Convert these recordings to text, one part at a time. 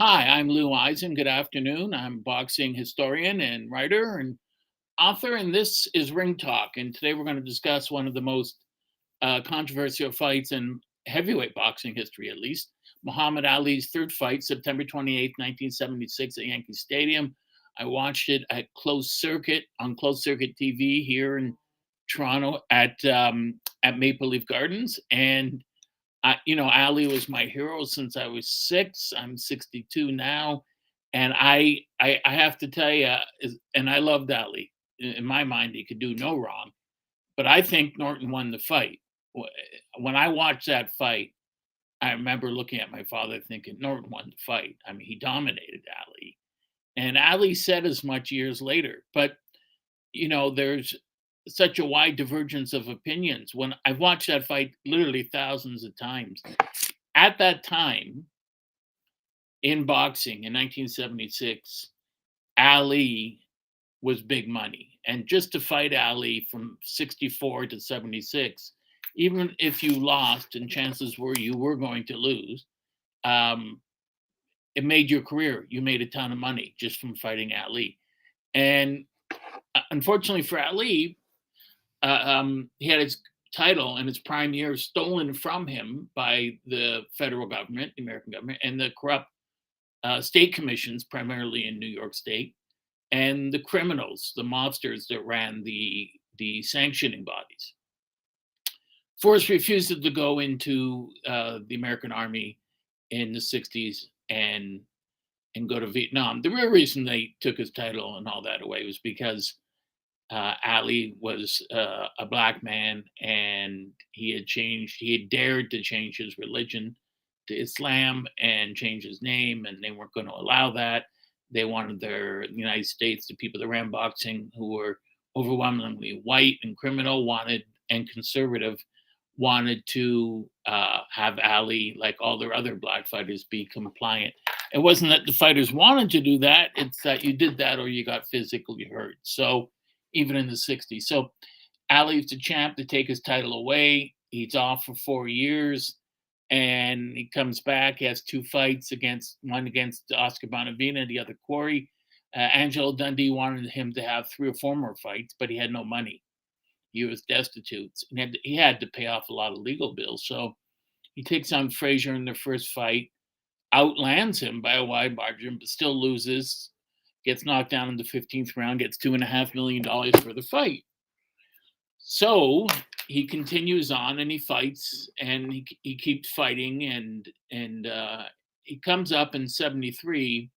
Hi, I'm Lou Eisen. Good afternoon. I'm a boxing historian and writer and author, and this is Ring Talk. And today we're going to discuss one of the most controversial fights in heavyweight boxing history, at least. Muhammad Ali's third fight, September 28th, 1976, at Yankee Stadium. I watched it at closed circuit TV here in Toronto at Maple Leaf Gardens, and Ali was my hero since I was 6. I'm 62 now, and I have to tell you, and I loved Ali. In my mind, he could do no wrong, but I think Norton won the fight. When I watched that fight, I remember looking at my father thinking Norton won the fight. I mean, he dominated Ali, and Ali said as much years later. But there's such a wide divergence of opinions. When I've watched that fight literally thousands of times, at that time in boxing in 1976, Ali was big money. And just to fight Ali from 64 to 76, even if you lost, and chances were you were going to lose, um, it made your career. You made a ton of money just from fighting Ali. And unfortunately for Ali, he had his title and his prime years stolen from him by the federal government, the American government, and the corrupt state commissions, primarily in New York State, and the criminals, the mobsters that ran the sanctioning bodies. Forrest refused to go into the American Army in the 60s and go to Vietnam. The real reason they took his title and all that away was because Ali was a black man, and he had dared to change his religion to Islam and change his name, and they weren't going to allow that. They wanted the United States, the people that ran boxing, who were overwhelmingly white and and conservative, wanted to have Ali, like all their other black fighters, be compliant. It wasn't that the fighters wanted to do that, it's that you did that or you got physically hurt. So even in the 60s. So Ali's the champ to take his title away. He's off for 4 years, and he comes back. He has 2 fights, one against Oscar Bonavena, the other Corey. Angelo Dundee wanted him to have 3 or 4 more fights, but he had no money. He was destitute. And he had to pay off a lot of legal bills. So he takes on Frazier in their first fight, outlands him by a wide margin, but still loses. Gets knocked down in the 15th round, gets $2.5 million for the fight. So he continues on and he fights, and he keeps fighting, and he comes up in 73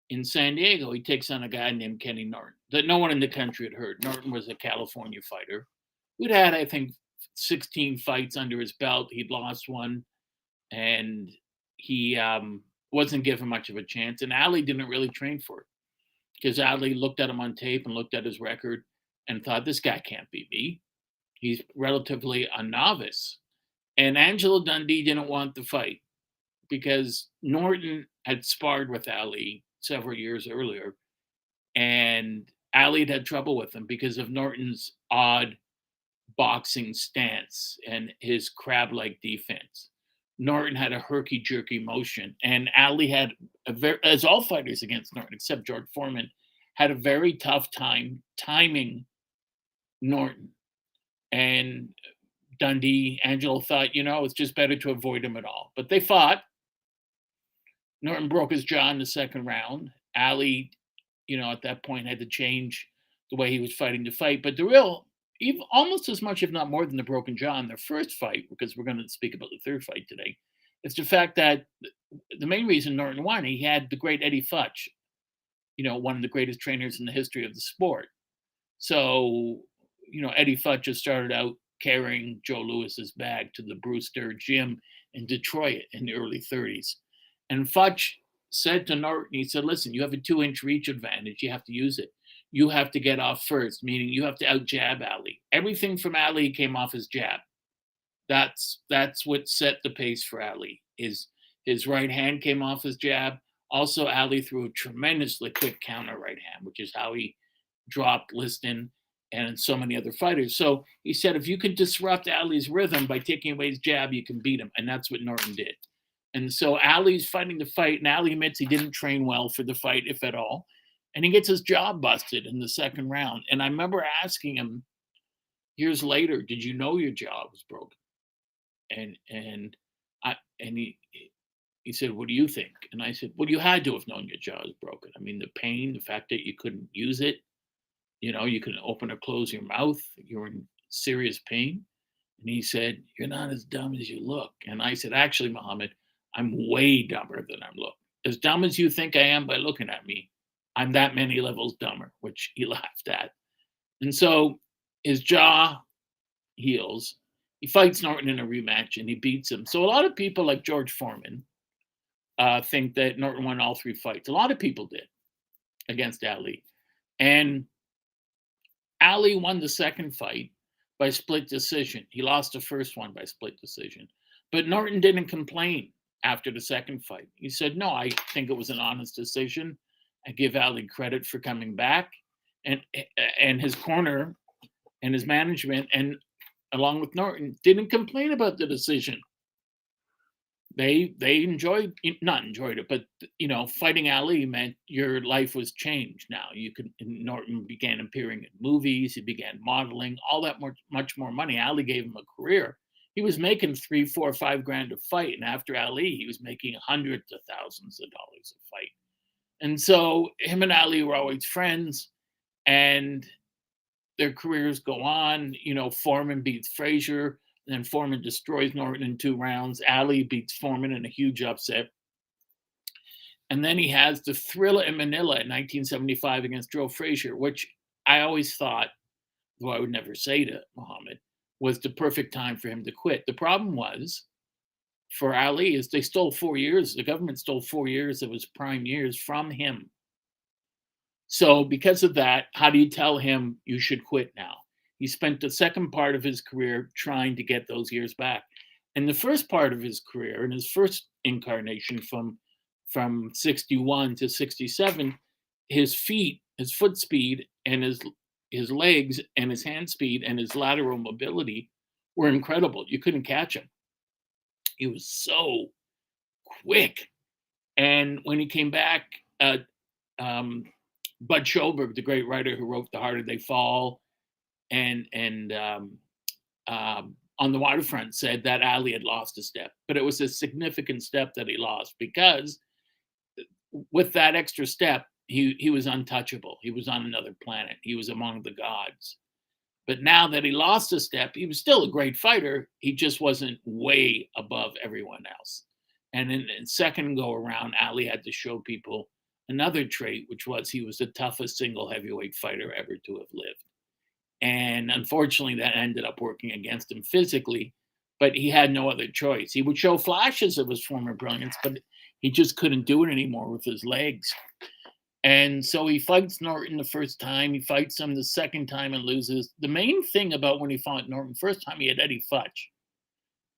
in San Diego. He takes on a guy named Kenny Norton that no one in the country had heard. Norton was a California fighter who'd had, I think, 16 fights under his belt. He'd lost one, and he wasn't given much of a chance. And Ali didn't really train for it, because Ali looked at him on tape and looked at his record and thought, this guy can't beat me. He's relatively a novice. And Angelo Dundee didn't want the fight because Norton had sparred with Ali several years earlier, and Ali had trouble with him because of Norton's odd boxing stance and his crab-like defense. Norton had a herky-jerky motion, and Ali had as all fighters against Norton, except George Foreman, had a very tough time timing Norton. And Angelo thought, it's just better to avoid him at all. But they fought. Norton broke his jaw in the second round. Ali, at that point had to change the way he was fighting the fight. But even almost as much, if not more, than the broken jaw in their first fight, because we're going to speak about the third fight today, it's the fact that the main reason Norton won, he had the great Eddie Futch, one of the greatest trainers in the history of the sport. So, Eddie Futch just started out carrying Joe Louis's bag to the Brewster gym in Detroit in the early 30s. And Futch said to Norton, he said, listen, you have a 2-inch reach advantage. You have to use it. You have to get off first, meaning you have to out-jab Ali. Everything from Ali came off his jab. That's what set the pace for Ali. His right hand came off his jab. Also, Ali threw a tremendously quick counter right hand, which is how he dropped Liston and so many other fighters. So he said, if you can disrupt Ali's rhythm by taking away his jab, you can beat him. And that's what Norton did. And so Ali's fighting the fight, and Ali admits he didn't train well for the fight, if at all. And he gets his jaw busted in the second round. And I remember asking him years later, "Did you know your jaw was broken?" And he said, "What do you think?" And I said, "Well, you had to have known your jaw was broken. I mean, the pain, the fact that you couldn't use it, you couldn't open or close your mouth, you were in serious pain." And he said, "You're not as dumb as you look." And I said, "Actually, Muhammad, I'm way dumber than I look. As dumb as you think I am by looking at me, I'm that many levels dumber," which he laughed at. And so his jaw heals. He fights Norton in a rematch and he beats him. So a lot of people like George Foreman think that Norton won all three fights. A lot of people did against Ali. And Ali won the second fight by split decision. He lost the first one by split decision. But Norton didn't complain after the second fight. He said, "No, I think it was an honest decision. I give Ali credit for coming back." And his corner and his management, and along with Norton, didn't complain about the decision. They enjoyed, not enjoyed it, but fighting Ali meant your life was changed. Now you could. Norton began appearing in movies. He began modeling. All that much more money. Ali gave him a career. He was making 3, 4, 5 grand a fight, and after Ali, he was making hundreds of thousands of dollars a fight. And so him and Ali were always friends, and their careers go on. Foreman beats Frazier. And then Foreman destroys Norton in 2 rounds. Ali beats Foreman in a huge upset. And then he has the Thrilla in Manila in 1975 against Joe Frazier, which I always thought, though I would never say to Muhammad, was the perfect time for him to quit. The problem was for Ali is they stole 4 years. The government stole 4 years of his prime years from him. So because of that, how do you tell him you should quit now? He spent the second part of his career trying to get those years back. And the first part of his career, in his first incarnation from 61 to 67, his feet, his foot speed, and his legs and his hand speed and his lateral mobility were incredible. You couldn't catch him. He was so quick. And when he came back, Bud Schoberg, the great writer who wrote The Harder They Fall, and On the Waterfront, said that Ali had lost a step, but it was a significant step that he lost, because with that extra step, he was untouchable. He was on another planet. He was among the gods. But now that he lost a step, he was still a great fighter. He just wasn't way above everyone else. And in second go around, Ali had to show people another trait, which was he was the toughest single heavyweight fighter ever to have lived. And unfortunately, that ended up working against him physically, but he had no other choice. He would show flashes of his former brilliance, but he just couldn't do it anymore with his legs. And so he fights Norton the first time. He fights him the second time and loses. The main thing about when he fought Norton first time, he had Eddie Futch.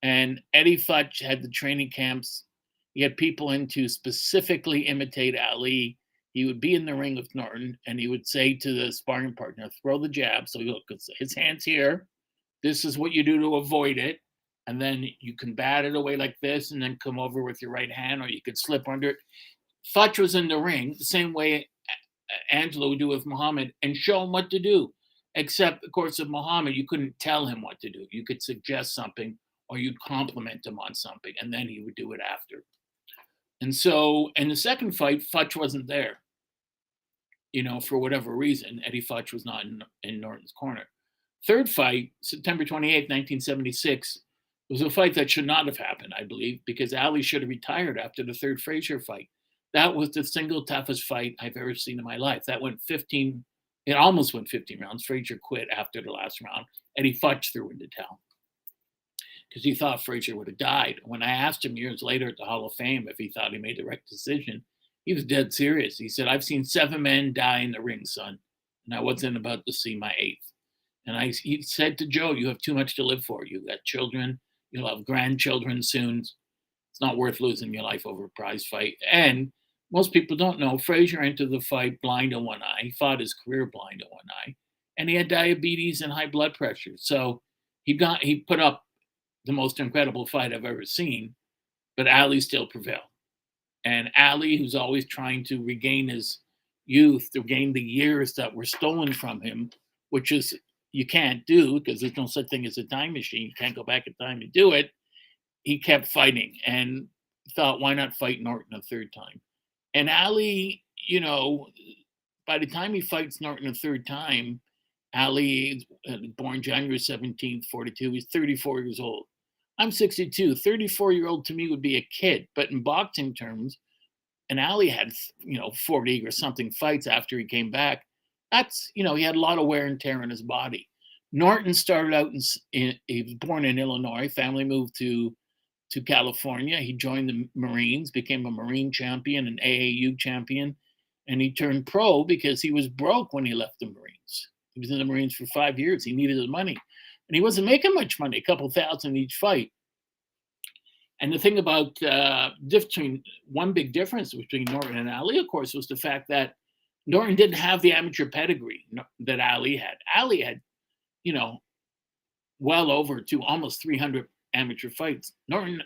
And Eddie Futch had the training camps. He had people in to specifically imitate Ali. He would be in the ring with Norton, and he would say to the sparring partner, "Throw the jab." So look, his hand's here. This is what you do to avoid it. And then you can bat it away like this and then come over with your right hand, or you could slip under it. Futch was in the ring the same way Angelo would do with Muhammad and show him what to do. Except, of course, with Muhammad, you couldn't tell him what to do. You could suggest something, or you'd compliment him on something, and then he would do it after. And so in the second fight, Futch wasn't there. For whatever reason, Eddie Futch was not in Norton's corner. Third fight, September 28th, 1976, was a fight that should not have happened, I believe, because Ali should have retired after the third Frazier fight. That was the single toughest fight I've ever seen in my life. That went 15, it almost went 15 rounds. Frazier quit after the last round. Eddie Futch threw in the towel because he thought Frazier would have died. When I asked him years later at the Hall of Fame if he thought he made the right decision, he was dead serious. He said, "I've seen 7 men die in the ring, son, and I wasn't about to see my 8th. And he said to Joe, "You have too much to live for. You've got children. You'll have grandchildren soon. It's not worth losing your life over a prize fight." And most people don't know, Frazier entered the fight blind in one eye. He fought his career blind in one eye, and he had diabetes and high blood pressure. So he put up the most incredible fight I've ever seen. but Ali still prevailed. And Ali, who's always trying to regain his youth, to regain the years that were stolen from him, which is you can't do because there's no such thing as a time machine. You can't go back in time and do it. He kept fighting and thought, why not fight Norton a third time? And Ali, by the time he fights Norton a third time, Ali, born January 17th, 42, he's 34 years old. I'm 62. 34-year-old to me would be a kid. But in boxing terms, and Ali had, 40 or something fights after he came back. That's, he had a lot of wear and tear in his body. Norton started out he was born in Illinois. Family moved to California. He joined the Marines, became a Marine champion, an AAU champion, and he turned pro because he was broke when he left the Marines. He was in the Marines for 5 years. He needed his money, and he wasn't making much money, a couple thousand each fight. And the thing about one big difference between Norton and Ali, of course, was the fact that Norton didn't have the amateur pedigree that Ali had. Ali had, well over almost 300 amateur fights. Norton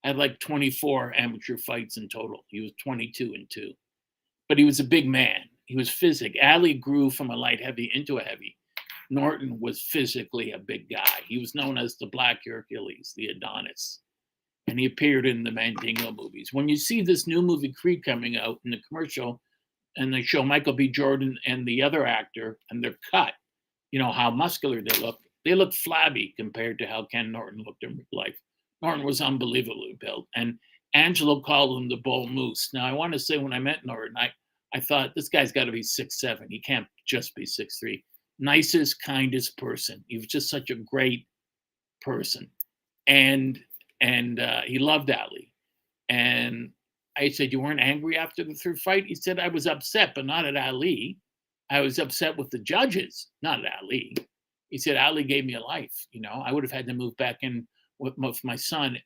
had like 24 amateur fights in total. He was 22-2, but he was a big man. He was physic. Ali grew from a light heavy into a heavy. Norton was physically a big guy. He was known as the Black Hercules, the Adonis. And he appeared in the Mandingo movies. When you see this new movie Creed coming out in the commercial, and they show Michael B. Jordan and the other actor, and they're cut, how muscular they look flabby compared to how Ken Norton looked in life. Norton was unbelievably built, and Angelo called him the Bull Moose. Now, I want to say when I met Norton, I thought this guy's got to be 6'7". He can't just be 6'3". Nicest, kindest person. He was just such a great person, and he loved Ali. And I said, you weren't angry after the third fight? He said, I was upset, but not at Ali. I was upset with the judges, not at Ali. He said, Ali gave me a life. I would have had to move back in with my son,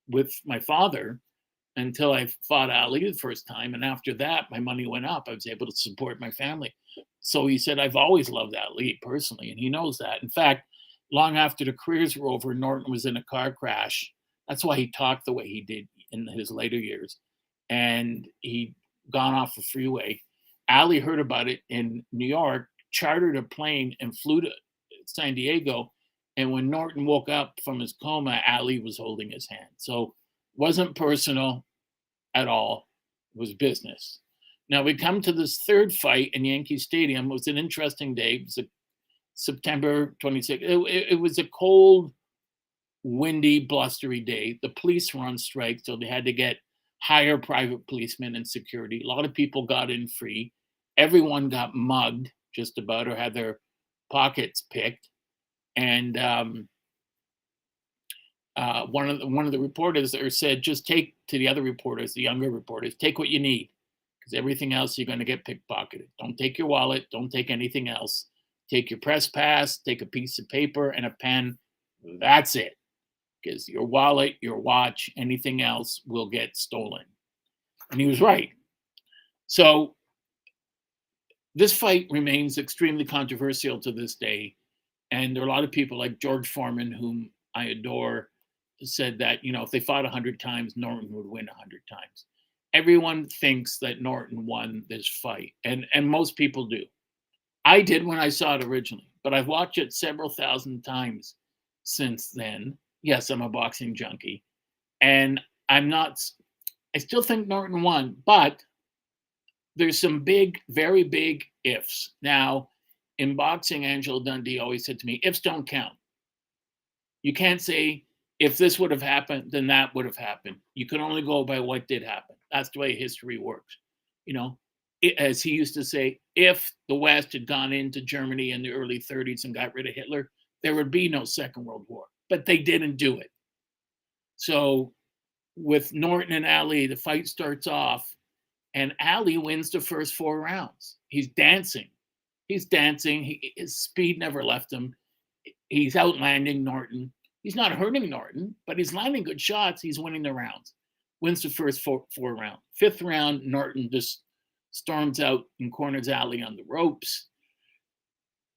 with my father, until I fought Ali the first time. And after that, my money went up. I was able to support my family. So he said, I've always loved Ali personally, and he knows that. In fact, long after the careers were over, Norton was in a car crash. That's why he talked the way he did in his later years. And he'd gone off the freeway. Ali heard about it in New York, chartered a plane, and flew to San Diego. And when Norton woke up from his coma, Ali was holding his hand. So it wasn't personal at all. It was business. Now we come to this third fight in Yankee Stadium. It was an interesting day. It was September 26th. It was a cold, windy, blustery day. The police were on strike, so they had to get hire private policemen and security. A lot of people got in free. Everyone got mugged, just about, or had their pockets picked. And one of the reporters there said, just take, to the other reporters, the younger reporters, take what you need, because everything else you're going to get pickpocketed. Don't take your wallet. Don't take anything else. Take your press pass, take a piece of paper and a pen. That's it. Because your wallet, your watch, anything else will get stolen. And he was right. So this fight remains extremely controversial to this day. And there are a lot of people like George Foreman, whom I adore, said that, if they fought 100 times, Norton would win 100 times. Everyone thinks that Norton won this fight. And most people do. I did when I saw it originally, but I've watched it several thousand times since then. Yes, I'm a boxing junkie. And I still think Norton won, but there's some big, very big ifs. Now, in boxing, Angelo Dundee always said to me, ifs don't count. You can't say, if this would have happened, then that would have happened. You can only go by what did happen. That's the way history works. As he used to say, if the West had gone into Germany in the early 30s and got rid of Hitler, there would be no Second World War. But they didn't do it. So with Norton and Ali, the fight starts off, and Ali wins the first 4 rounds. He's dancing. His speed never left him. He's outlanding Norton. He's not hurting Norton, but he's landing good shots. He's winning the rounds. Wins the first four rounds. 5th round, Norton just storms out and corners Ali on the ropes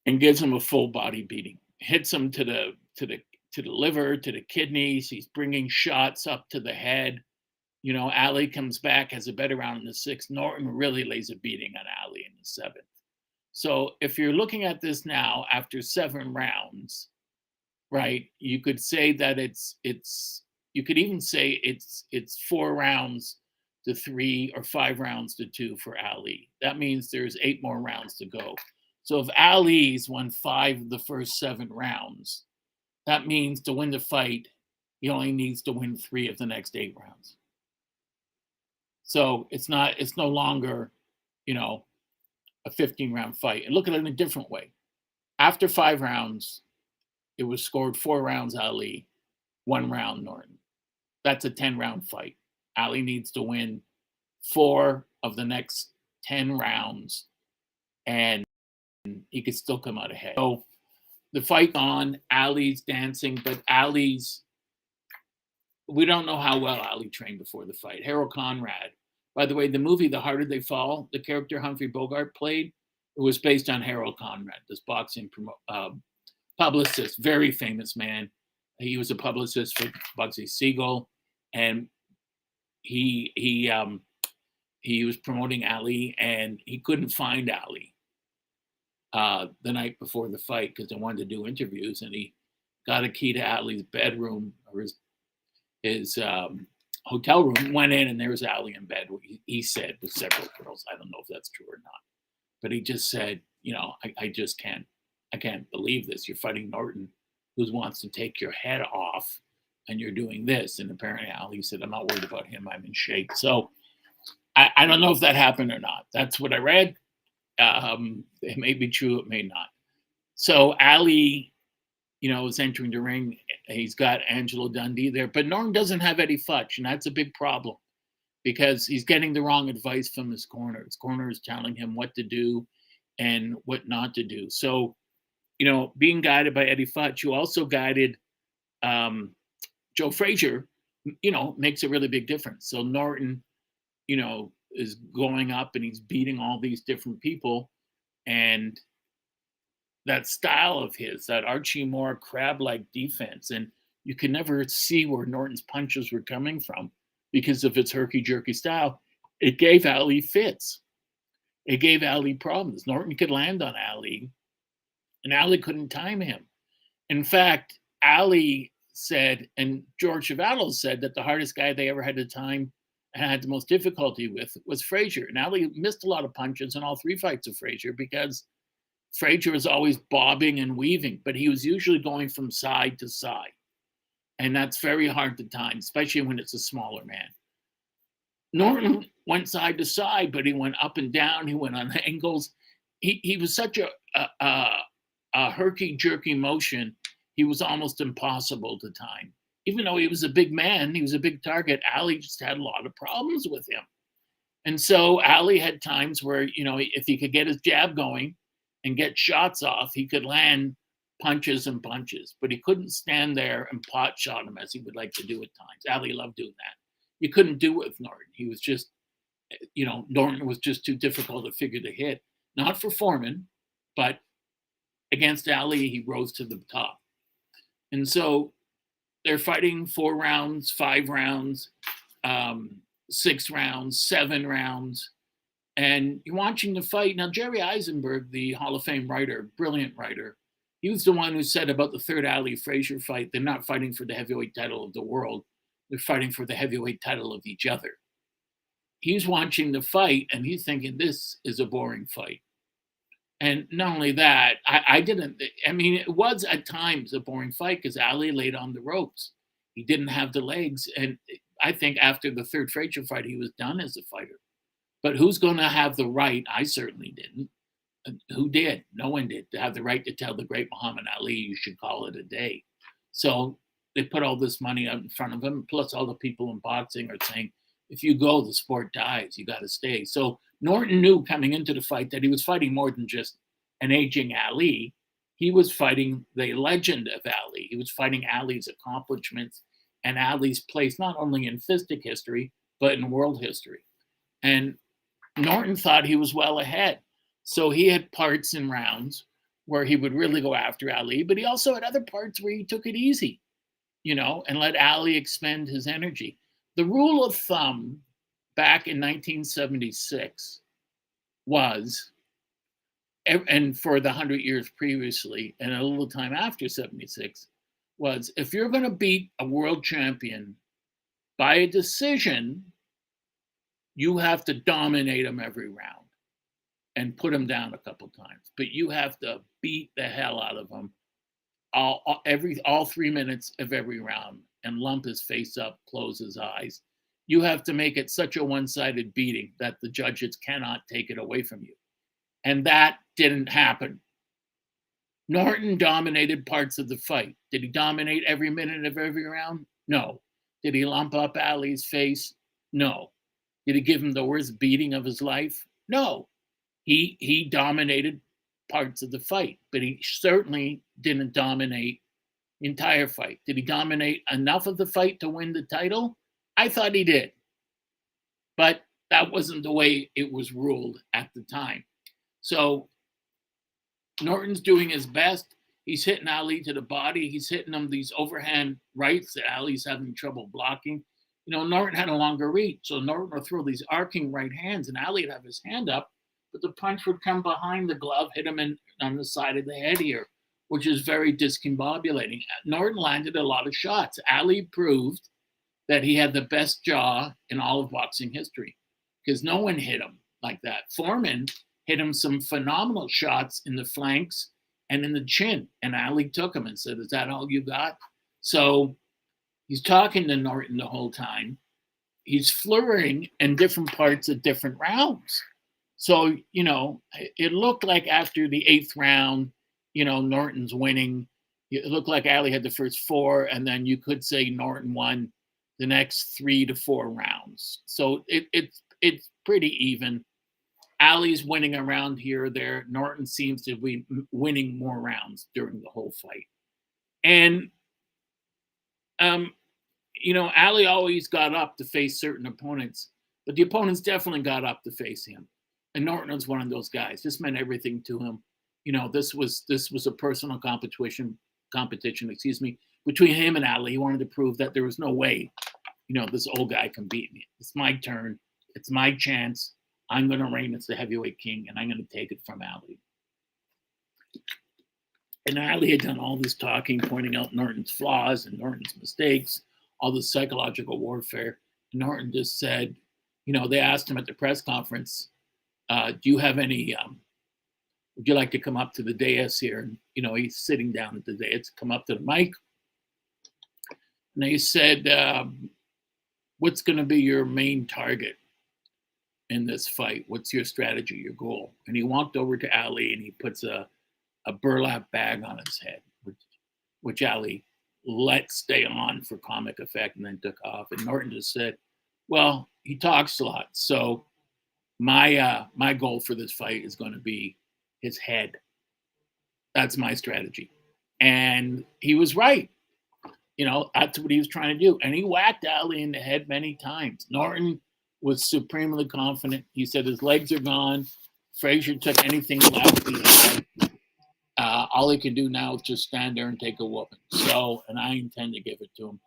and gives him a full body beating. Hits him to the liver, to the kidneys. He's bringing shots up to the head. Ali comes back, has a better round in the sixth. Norton really lays a beating on Ali in the seventh. So if you're looking at this now after 7 rounds, right, you could say that it's you could even say it's 4 rounds to 3 or 5 rounds to 2 for Ali. That means there's 8 more rounds to go. So if Ali's won 5 of the first 7 rounds, that means to win the fight, he only needs to win 3 of the next 8 rounds. So it's no longer, you know, a 15-round fight. And look at it in a different way. After 5 rounds, it was scored 4 rounds Ali, 1 round Norton. That's a 10-round fight. Ali needs to win 4 of the next 10 rounds, and he could still come out ahead. So the fight on, Ali's dancing, but we don't know how well Ali trained before the fight. Harold Conrad, by the way, the movie The Harder They Fall, the character Humphrey Bogart played, it was based on Harold Conrad, this boxing publicist, very famous man. He was a publicist for Bugsy Siegel, and he was promoting Ali, and he couldn't find Ali the night before the fight because they wanted to do interviews, and he got a key to Ali's bedroom or his hotel room, went in, and there was Ali in bed, he said, with several girls. I don't know if that's true or not, but he just said, I just I can't believe this. You're fighting Norton, who wants to take your head off, and you're doing this. And apparently Ali said, I'm not worried about him. I'm in shape. So I don't know if that happened or not. That's what I read. It may be true. It may not. So Ali, is entering the ring. He's got Angelo Dundee there, but Norton doesn't have Eddie Futch, and that's a big problem because he's getting the wrong advice from his corner. His corner is telling him what to do and what not to do. So, being guided by Eddie Futch, who also guided Joe Frazier, makes a really big difference. So Norton, is going up and he's beating all these different people. And that style of his, that Archie Moore crab-like defense, and you can never see where Norton's punches were coming from because of its herky-jerky style. It gave Ali fits. It gave Ali problems. Norton could land on Ali, and Ali couldn't time him. In fact, Ali said, and George Chuvalo said, that the hardest guy they ever had to time and had the most difficulty with was Frazier. And Ali missed a lot of punches in all 3 fights of Frazier because Frazier was always bobbing and weaving, but he was usually going from side to side. And that's very hard to time, especially when it's a smaller man. Norton went side to side, but he went up and down. He went on angles. He was such a herky-jerky motion, he was almost impossible to time. Even though he was a big man, he was a big target, Ali just had a lot of problems with him. And so Ali had times where, if he could get his jab going and get shots off, he could land punches and punches, but he couldn't stand there and pot shot him as he would like to do at times. Ali loved doing that. You couldn't do it with Norton. He was just, Norton was just too difficult to figure to hit. Not for Foreman, but against Ali, he rose to the top. And so they're fighting 4 rounds, 5 rounds, 6 rounds, 7 rounds. And you're watching the fight. Now, Jerry Eisenberg, the Hall of Fame writer, brilliant writer, he was the one who said about the third Ali-Frazier fight, they're not fighting for the heavyweight title of the world. They're fighting for the heavyweight title of each other. He's watching the fight, and he's thinking, this is a boring fight. And not only that, it was at times a boring fight because Ali laid on the ropes. He didn't have the legs. And I think after the third Frazier fight, he was done as a fighter. But who's going to have the right? I certainly didn't. Who did? No one did. To have the right to tell the great Muhammad Ali, you should call it a day. So they put all this money out in front of him. Plus all the people in boxing are saying, if you go, the sport dies. You got to stay. So Norton knew coming into the fight that he was fighting more than just an aging Ali. He was fighting the legend of Ali. He was fighting Ali's accomplishments and Ali's place, not only in fistic history, but in world history. And Norton thought he was well ahead. So he had parts in rounds where he would really go after Ali, but he also had other parts where he took it easy, and let Ali expend his energy. The rule of thumb back in 1976 was, and for the 100 years previously and a little time after 76, was if you're going to beat a world champion by a decision, you have to dominate them every round and put them down a couple times. But you have to beat the hell out of them all 3 minutes of every round and lump his face up, close his eyes. You have to make it such a one-sided beating that the judges cannot take it away from you. And that didn't happen. Norton dominated parts of the fight. Did he dominate every minute of every round? No. Did he lump up Ali's face? No. Did he give him the worst beating of his life? No. He dominated parts of the fight, but he certainly didn't dominate the entire fight. Did he dominate enough of the fight to win the title? I thought he did. But that wasn't the way it was ruled at the time. So Norton's doing his best. He's hitting Ali to the body. He's hitting him these overhand rights that Ali's having trouble blocking. Norton had a longer reach, so Norton would throw these arcing right hands, and Ali would have his hand up, but the punch would come behind the glove, hit him on the side of the head here, which is very discombobulating. Norton landed a lot of shots. Ali proved that he had the best jaw in all of boxing history because no one hit him like that. Foreman hit him some phenomenal shots in the flanks and in the chin, and Ali took him and said, "Is that all you got?" So he's talking to Norton the whole time. He's flurrying in different parts of different rounds. So, it looked like after the 8th round, Norton's winning. It looked like Ali had the first 4, and then you could say Norton won the next 3 to 4 rounds. So it's pretty even. Ali's winning a round here or there. Norton seems to be winning more rounds during the whole fight. And Ali always got up to face certain opponents, but the opponents definitely got up to face him. And Norton was one of those guys. This meant everything to him. This was a personal competition, between him and Ali. He wanted to prove that there was no way, this old guy can beat me. It's my turn. It's my chance. I'm going to reign as the heavyweight king, and I'm going to take it from Ali. And Ali had done all this talking, pointing out Norton's flaws and Norton's mistakes, all the psychological warfare. Norton just said, they asked him at the press conference, do you have any, would you like to come up to the dais here? And, he's sitting down at the dais, come up to the mic. And they said, what's going to be your main target in this fight? What's your strategy, your goal? And he walked over to Ali and he puts a burlap bag on his head, which Ali let stay on for comic effect and then took off. And Norton just said, well, he talks a lot. So my goal for this fight is going to be his head. That's my strategy. And he was right. That's what he was trying to do. And he whacked Ali in the head many times. Norton was supremely confident. He said his legs are gone. Frazier took anything left he had. All he can do now is just stand there and take a whooping. So, and I intend to give it to him.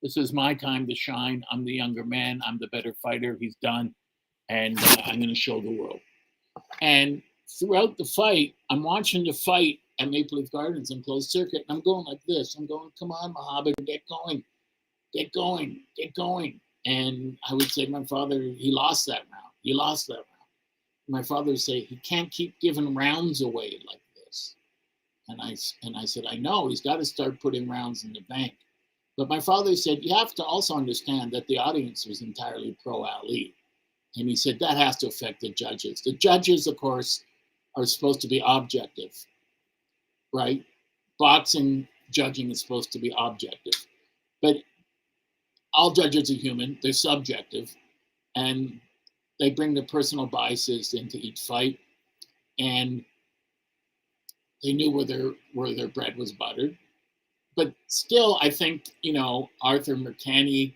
This is my time to shine. I'm the younger man. I'm the better fighter. He's done. And I'm going to show the world. And throughout the fight, I'm watching the fight at Maple Leaf Gardens in closed circuit. And I'm going like this. I'm going, come on, Mohammed, get going. Get going. Get going. And I would say, my father, he lost that round. He lost that round. My father would say, he can't keep giving rounds away like this. And I said, I know, he's got to start putting rounds in the bank. But my father said, you have to also understand that the audience was entirely pro-Ali. And he said, that has to affect the judges. The judges, of course, are supposed to be objective, right? Boxing judging is supposed to be objective. But all judges are human, they're subjective, and they bring their personal biases into each fight. And they knew where their bread was buttered. But still, I think, Arthur Mercani,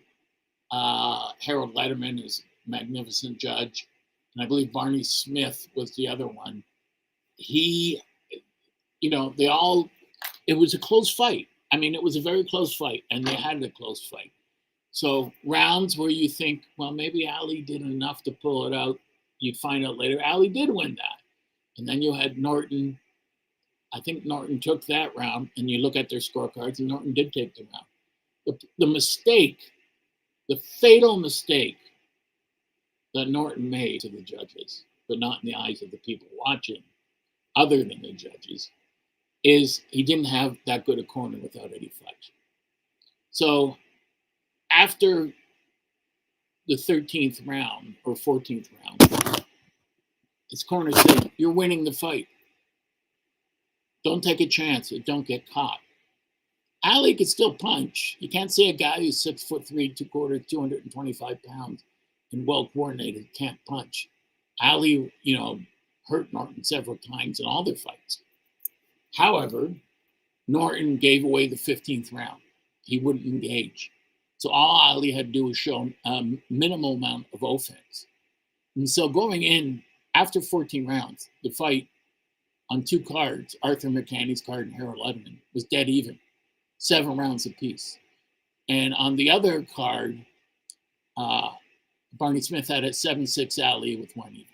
Harold Letterman is a magnificent judge, and I believe Barney Smith was the other one. It was a close fight. I mean, it was a very close fight, and they had a close fight. So rounds where you think, well, maybe Ali did enough to pull it out, you'd find out later Ali did win that. And then you had Norton. I think Norton took that round, and you look at their scorecards, and Norton did take the round. The mistake, the fatal mistake that Norton made to the judges, but not in the eyes of the people watching, other than the judges, is he didn't have that good a corner without any flexion. So after the 13th round or 14th round, his corner said, "You're winning the fight. Don't take a chance. Don't get caught." Ali could still punch. You can't say a guy who's 6'3", 2/4, 225 pounds, and well coordinated can't punch. Ali, hurt Norton several times in all their fights. However, Norton gave away the 15th round. He wouldn't engage. So all Ali had to do was show a minimal amount of offense. And so going in after 14 rounds, the fight on two cards, Arthur McCanny's card and Harold Letterman, was dead even, 7 rounds apiece. And on the other card, Barney Smith had a 7-6 Ali with 1 even.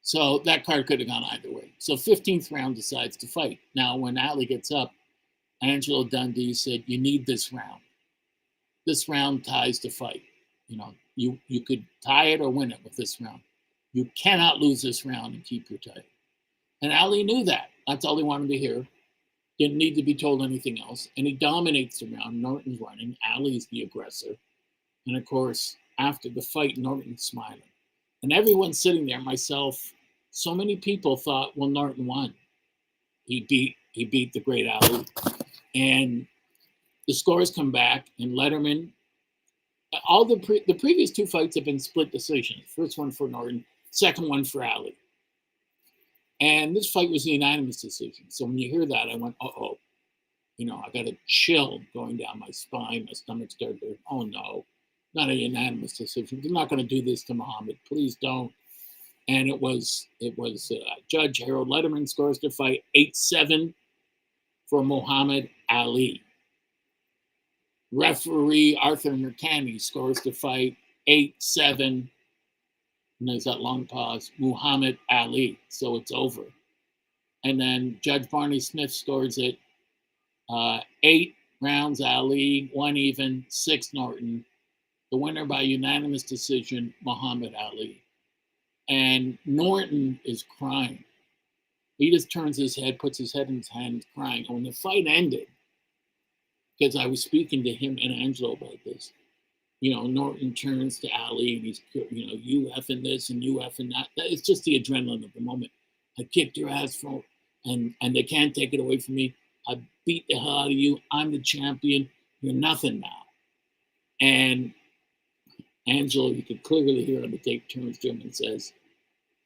So that card could have gone either way. So 15th round decides to fight. Now, when Ali gets up, Angelo Dundee said, "You need this round. This round ties the fight. You could tie it or win it with this round. You cannot lose this round and keep your title." And Ali knew that. That's all he wanted to hear. Didn't need to be told anything else. And he dominates the round. Norton's running. Ali's the aggressor. And of course, after the fight, Norton's smiling. And everyone's sitting there, myself, so many people thought, well, Norton won. He beat the great Ali. And the scores come back, and Letterman, all the previous 2 fights have been split decisions. First one for Norton, second one for Ali. And this fight was a unanimous decision. So when you hear that, I went, uh-oh. I got a chill going down my spine. My stomach started to, oh no, not a unanimous decision. They're not going to do this to Muhammad. Please don't. And it was Judge Harold Letterman scores the fight 8-7 for Muhammad Ali. Referee Arthur McCanny scores the fight 8-7. And there's that long pause, Muhammad Ali. So it's over. And then Judge Barney Smith scores it 8 rounds Ali, 1 even, 6 Norton. The winner by unanimous decision, Muhammad Ali. And Norton is crying. He just turns his head, puts his head in his hand, crying. And when the fight ended, because I was speaking to him and Angelo about this, Norton turns to Ali and he's, you effing this and you effing that. It's just the adrenaline of the moment. I kicked your ass and they can't take it away from me. I beat the hell out of you. I'm the champion. You're nothing now. And Angelo, you could clearly hear on the tape, turns to him and says,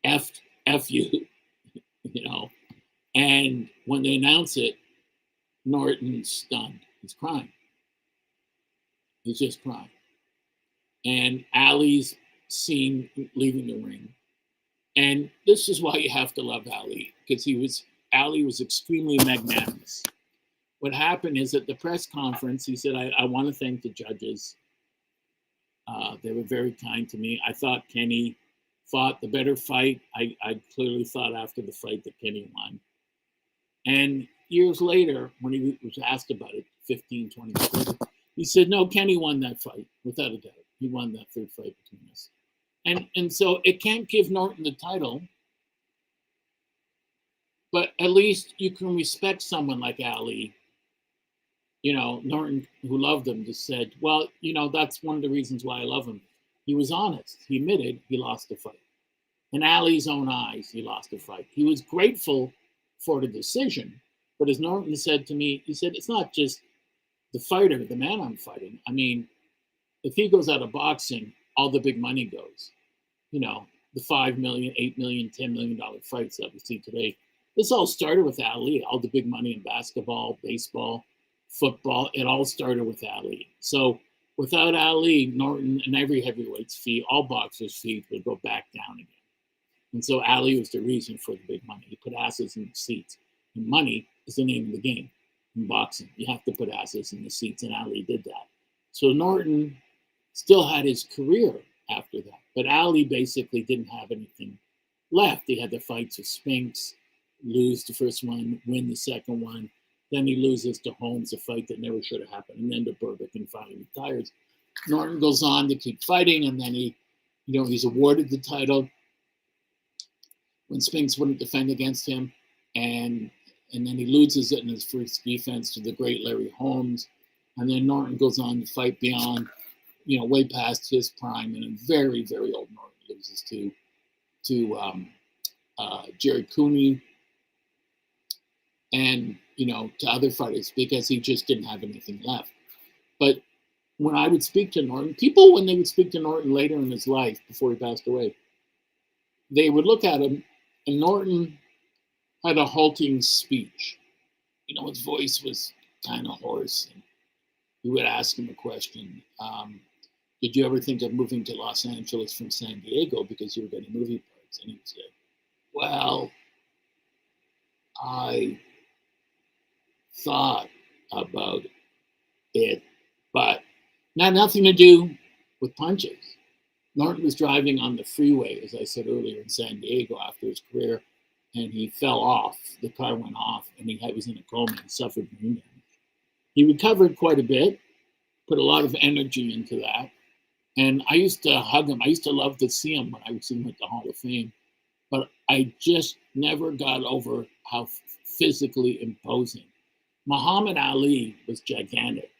F you, And when they announce it, Norton's stunned. He's crying. He's just crying. And Ali's seen leaving the ring. And this is why you have to love Ali, because Ali was extremely magnanimous. What happened is at the press conference, he said, I want to thank the judges. They were very kind to me. I thought Kenny fought the better fight. I clearly thought after the fight that Kenny won. And years later, when he was asked about it, 15, 20 years later, he said, no, Kenny won that fight, without a doubt. He won that third fight between us. And so it can't give Norton the title, but at least you can respect someone like Ali. Norton, who loved him, just said, well, that's one of the reasons why I love him. He was honest. He admitted he lost the fight. In Ali's own eyes, he lost the fight. He was grateful for the decision, but as Norton said to me, he said, it's not just the fighter, the man I'm fighting. I mean, if he goes out of boxing, all the big money goes. The $5 million, $8 million, $10 million fights that we see today. This all started with Ali. All the big money in basketball, baseball, football, it all started with Ali. So without Ali, Norton and every heavyweight's fee, all boxers' fees would go back down again. And so Ali was the reason for the big money. He put asses in the seats. And money is the name of the game in boxing. You have to put asses in the seats, and Ali did that. So Norton still had his career after that, but Ali basically didn't have anything left. He had the fights with Spinks, lose the first one, win the second one. Then he loses to Holmes, a fight that never should have happened, and then to Berbick, and finally retires. Norton goes on to keep fighting, and then he's awarded the title when Spinks wouldn't defend against him, and then he loses it in his first defense to the great Larry Holmes, and then Norton goes on to fight beyond, way past his prime, and a very, very old Norton loses to Jerry Cooney, and to other fighters because he just didn't have anything left. But when I would speak to Norton, people, when they would speak to Norton later in his life before he passed away, they would look at him, and Norton had a halting speech. His voice was kind of hoarse. And we would ask him a question. Did you ever think of moving to Los Angeles from San Diego because you were getting movie parts? And he'd say, well, I thought about it, but nothing to do with punches. Norton was driving on the freeway, as I said earlier, in San Diego after his career, and he fell off. The car went off, and he was in a coma and suffered brain damage. He recovered quite a bit, put a lot of energy into that, and I used to hug him. I used to love to see him when I would see him at the Hall of Fame, but I just never got over how physically imposing. Muhammad Ali was gigantic,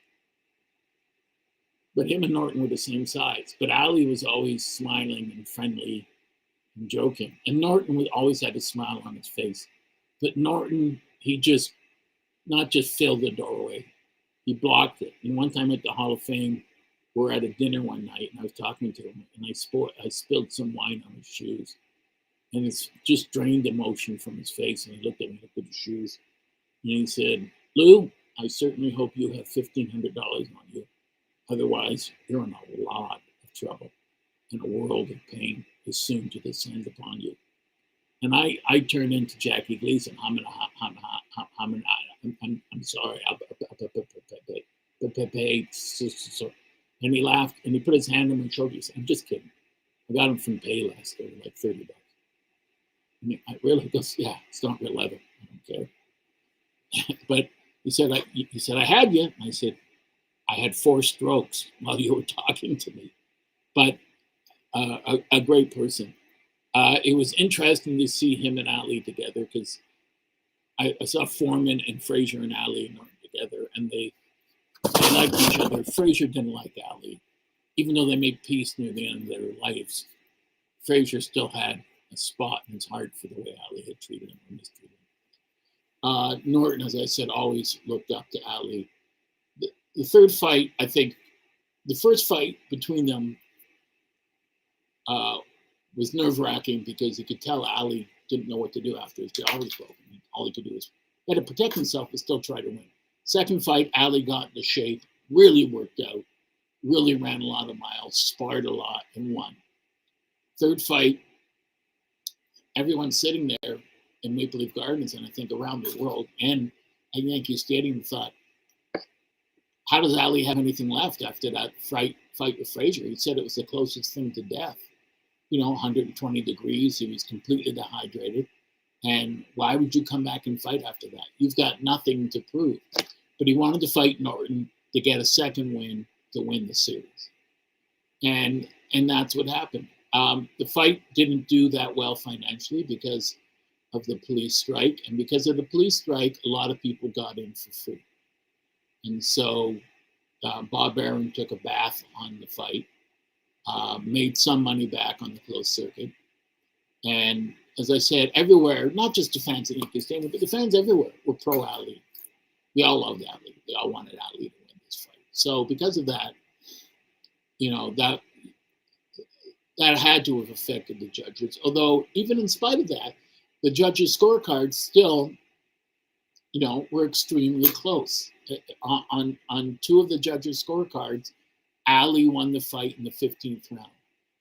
but him and Norton were the same size. But Ali was always smiling and friendly and joking. And Norton always had a smile on his face. But Norton, he just not just filled the doorway, he blocked it. And one time at the Hall of Fame, we're at a dinner one night, and I was talking to him, and I spilled some wine on his shoes. And it's just drained emotion from his face. And he looked at me, looked at his shoes, and he said, Lou, I certainly hope you have $1,500 on you. Otherwise, you're in a lot of trouble, and a world of pain is soon to descend upon you. And I turned into Jackie Gleason. I'm sorry. And he laughed, and he put his hand on my shoulder. He said, I'm just kidding. I got him from Payless. They were like $30. And I really goes, yeah, it's not real leather. I don't care. But he said, I had you. And I said, I had 4 strokes while you were talking to me. But a great person. It was interesting to see him and Ali together because I saw Foreman and Frazier and Ali together, and they liked each other. Frazier didn't like Ali. Even though they made peace near the end of their lives, Frazier still had a spot in his heart for the way Ali had treated him or mistreated him. Norton, as I said, always looked up to Ali. The third fight, I think, the first fight between them was nerve-wracking because you could tell Ali didn't know what to do after his jaw was broken. All he could do was he had to protect himself but still try to win. Second fight, Ali got into shape, really worked out, really ran a lot of miles, sparred a lot, and won. Third fight, everyone sitting there in Maple Leaf Gardens and I think around the world and at Yankee Stadium thought, how does Ali have anything left after that fight with Frazier? He said it was the closest thing to death. 120 degrees. He was completely dehydrated. And why would you come back and fight after that? You've got nothing to prove. But he wanted to fight Norton to get a second win to win the series. And that's what happened. The fight didn't do that well financially because of the police strike. And because of the police strike, a lot of people got in for free. And so Bob Arum took a bath on the fight. Made some money back on the closed circuit. And as I said, everywhere, not just the fans at Yankee Stadium, but the fans everywhere were pro Ali. We all loved Ali. They all wanted Ali to win this fight. So because of that, that had to have affected the judges. Although even in spite of that, the judges' scorecards still, were extremely close. On 2 of the judges' scorecards, Ali won the fight in the 15th round.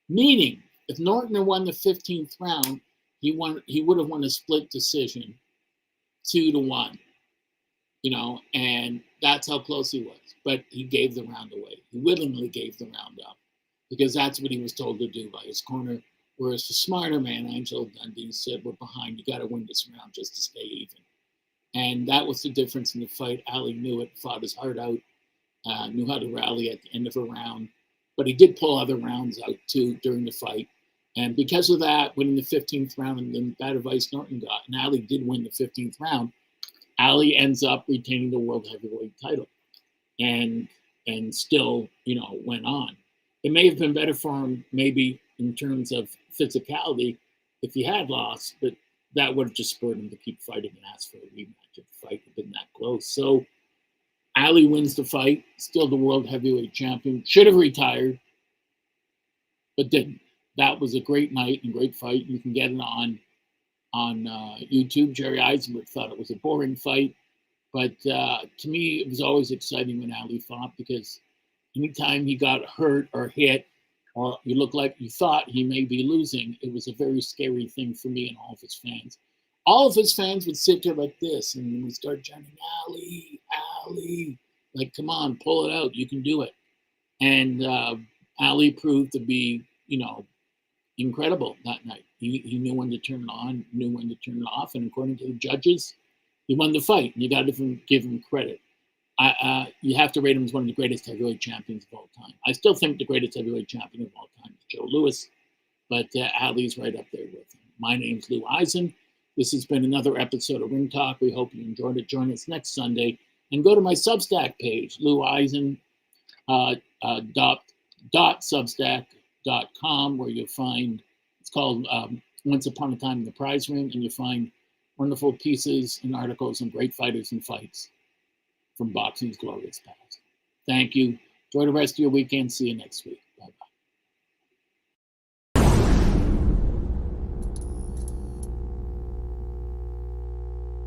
Meaning, if Norton had won the 15th round, he would have won a split decision, 2-1. And that's how close he was. but he gave the round away. He willingly gave the round up because that's what he was told to do by his corner. Whereas the smarter man, Angelo Dundee, said, "We're behind. You got to win this round just to stay even." And that was the difference in the fight. Ali knew it, fought his heart out, knew how to rally at the end of a round. But he did pull other rounds out too during the fight. And because of that, winning the 15th round and the bad advice Norton got, and Ali did win the 15th round, Ali ends up retaining the world heavyweight title and still, went on. It may have been better for him, maybe in terms of physicality, if he had lost, but that would have just spurred him to keep fighting and ask for a rematch if the fight had been that close. So Ali wins the fight, still the world heavyweight champion. Should have retired, but didn't. That was a great night and great fight. You can get it on YouTube. Jerry Eisenberg thought it was a boring fight, but to me, it was always exciting when Ali fought because anytime he got hurt or hit, or you looked like you thought he may be losing, it was a very scary thing for me and all of his fans. All of his fans would sit there like this, and we start chanting, "Ali, Ali!" Like, come on, pull it out. You can do it. And Ali proved to be, incredible that night. He knew when to turn it on, knew when to turn it off, and according to the judges, he won the fight. And you got to give him credit. You have to rate him as one of the greatest heavyweight champions of all time. I still think the greatest heavyweight champion of all time is Joe Louis, but Ali's right up there with him. My name's Lou Eisen. This has been another episode of Ring Talk. We hope you enjoyed it. Join us next Sunday. And go to my Substack page, loueisen.substack.com, where you'll find, it's called Once Upon a Time in the Prize Ring, and you'll find wonderful pieces and articles on great fighters and fights from boxing's glorious past. Thank you. Enjoy the rest of your weekend. See you next week.